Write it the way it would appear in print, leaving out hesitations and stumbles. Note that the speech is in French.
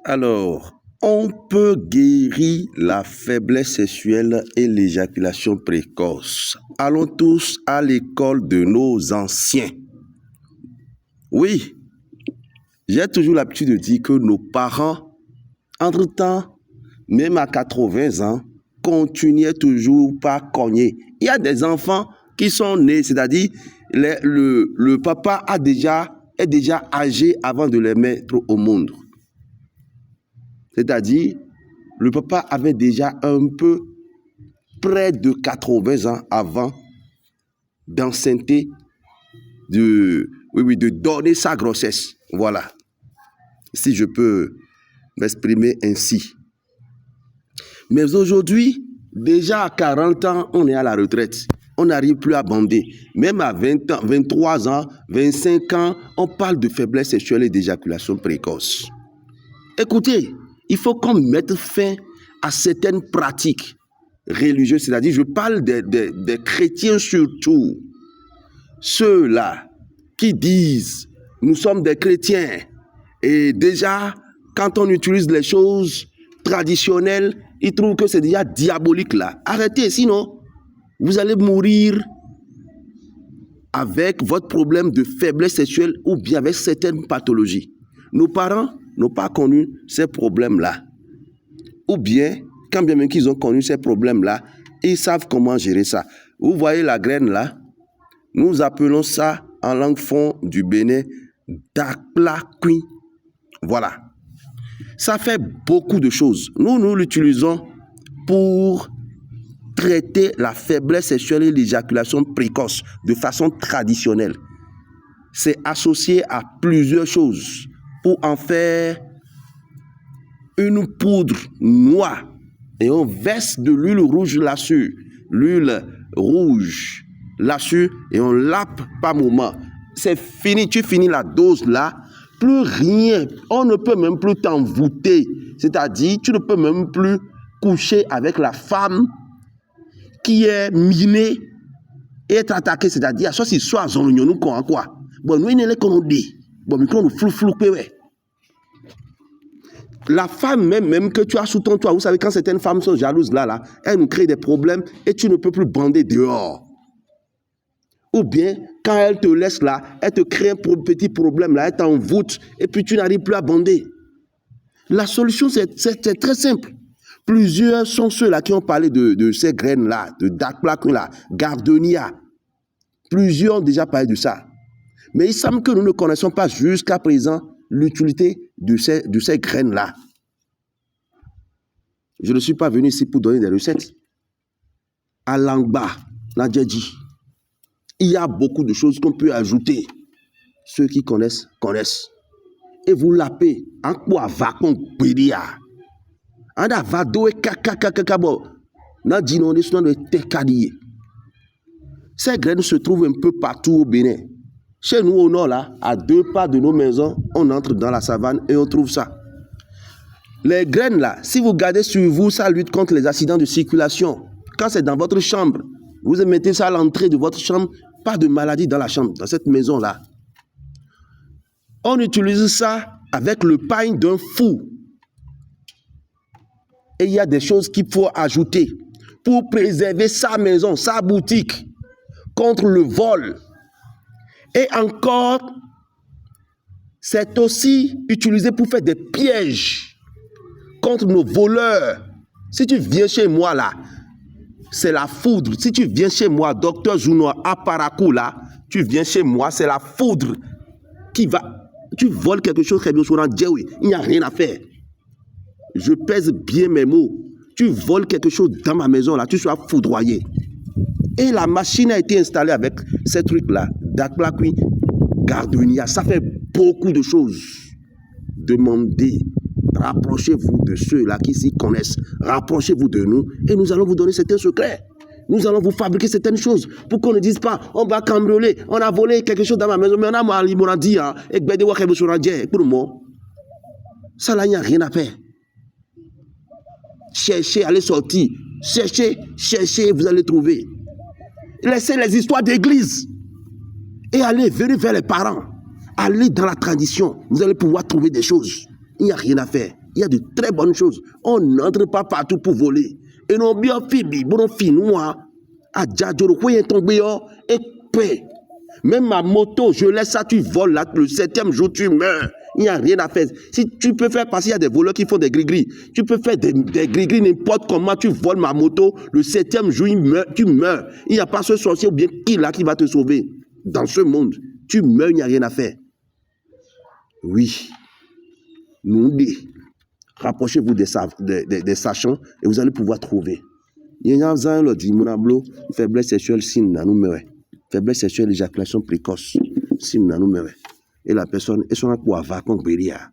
Alors, on peut guérir la faiblesse sexuelle et l'éjaculation précoce. Allons tous à l'école de nos anciens. Oui, j'ai toujours l'habitude de dire que nos parents, entre-temps, même à 80 ans, continuaient toujours par cogner. Il y a des enfants qui sont nés, c'est-à-dire le papa est déjà âgé avant de les mettre au monde. C'est-à-dire, le papa avait déjà un peu près de 80 ans avant d'enceinte, de donner sa grossesse. Voilà. Si je peux m'exprimer ainsi. Mais aujourd'hui, déjà à 40 ans, on est à la retraite. On n'arrive plus à bander. Même à 20 ans, 23 ans, 25 ans, on parle de faiblesse sexuelle et d'éjaculation précoce. Écoutez, il faut qu'on mette fin à certaines pratiques religieuses. C'est-à-dire, je parle des chrétiens surtout. Ceux-là qui disent, nous sommes des chrétiens. Et déjà, quand on utilise les choses traditionnelles, ils trouvent que c'est déjà diabolique là. Arrêtez, sinon, vous allez mourir avec votre problème de faiblesse sexuelle ou bien avec certaines pathologies. Nos parents n'ont pas connu ces problèmes-là. Ou bien, quand bien même qu'ils ont connu ces problèmes-là, ils savent comment gérer ça. Vous voyez la graine là? Nous appelons ça en langue fond du Bénin Daklakui. Voilà. Ça fait beaucoup de choses. Nous l'utilisons pour traiter la faiblesse sexuelle et l'éjaculation précoce de façon traditionnelle. C'est associé à plusieurs choses pour en faire une poudre noire et on verse de l'huile rouge là-dessus. L'huile rouge là-dessus et on lappe par moment. C'est fini, tu finis la dose là, plus rien, on ne peut même plus t'envoûter. C'est-à-dire, tu ne peux même plus coucher avec la femme qui est minée et être attaquée. C'est-à-dire, soit si soit en union, nous quoi. Bon, nous, il est qu'on dit. Bon, mais qu'on flou, ouais. La femme même que tu as sous ton toit, vous savez, quand certaines femmes sont jalouses là, elles nous créent des problèmes et tu ne peux plus bander dehors. Ou bien, quand elle te laisse là, elle te crée un petit problème là, elle t'envoûte et puis tu n'arrives plus à bander. La solution, c'est très simple. Plusieurs sont ceux-là qui ont parlé de ces graines-là, de Daklakui là, Gardenia. Plusieurs ont déjà parlé de ça. Mais il semble que nous ne connaissons pas jusqu'à présent l'utilité de ces graines-là. Je ne suis pas venu ici pour donner des recettes. À Langba, Nadjadji, il y a beaucoup de choses qu'on peut ajouter. Ceux qui connaissent. Et vous lapez en quoi vacon pédia. Anda vado et kakakakabo. Na dino ne sont de tekadier. Ces graines se trouvent un peu partout au Bénin. Chez nous au nord là, à 2 pas de nos maisons, on entre dans la savane et on trouve ça. Les graines là, si vous gardez sur vous, ça lutte contre les accidents de circulation. Quand c'est dans votre chambre, vous mettez ça à l'entrée de votre chambre, pas de maladie dans la chambre, dans cette maison là. On utilise ça avec le pain d'un fou. Et il y a des choses qu'il faut ajouter pour préserver sa maison, sa boutique contre le vol. Et encore, c'est aussi utilisé pour faire des pièges contre nos voleurs. Si tu viens chez moi là, c'est la foudre. Si tu viens chez moi, docteur Juno à Parakou là, tu viens chez moi, c'est la foudre qui va... Tu voles quelque chose, il n'y a rien à faire. Je pèse bien mes mots. Tu voles quelque chose dans ma maison là, tu seras foudroyé. Et la machine a été installée avec ces trucs-là, Daklakui, Gardenia. Ça fait beaucoup de choses. Demandez, rapprochez-vous de ceux-là qui s'y connaissent. Rapprochez-vous de nous et nous allons vous donner certains secrets. Nous allons vous fabriquer certaines choses pour qu'on ne dise pas, on va cambrioler, on a volé quelque chose dans ma maison, mais on a mal dit, et pour moi. Ça là, il n'y a rien à faire. Cherchez, allez sortir. Cherchez, vous allez trouver. Laissez les histoires d'église et allez, vers les parents. Allez dans la tradition, vous allez pouvoir trouver des choses. Il n'y a rien à faire. Il y a de très bonnes choses. On n'entre pas partout pour voler. Et non bien fibi, bon finnois, à Djadjoro, quoi est tombé, et paix. Même ma moto, je laisse ça, tu voles là, le 7e jour, tu meurs. Il n'y a rien à faire. Si tu peux faire passer, il y a des voleurs qui font des gris-gris. Tu peux faire des gris-gris n'importe comment, tu voles ma moto, le 7e jour, tu meurs. Il n'y a pas ce sorcier ou bien qui là qui va te sauver. Dans ce monde, tu meurs, il n'y a rien à faire. Oui. Nous dit, rapprochez-vous des sachants et vous allez pouvoir trouver. Il y a un dit, mon faiblesse sexuelle, signe, nous meurons. Faiblesse sexuelle, éjaculation précoce, signe, nous meurons. Et la personne, et son quoi va qu'on béria.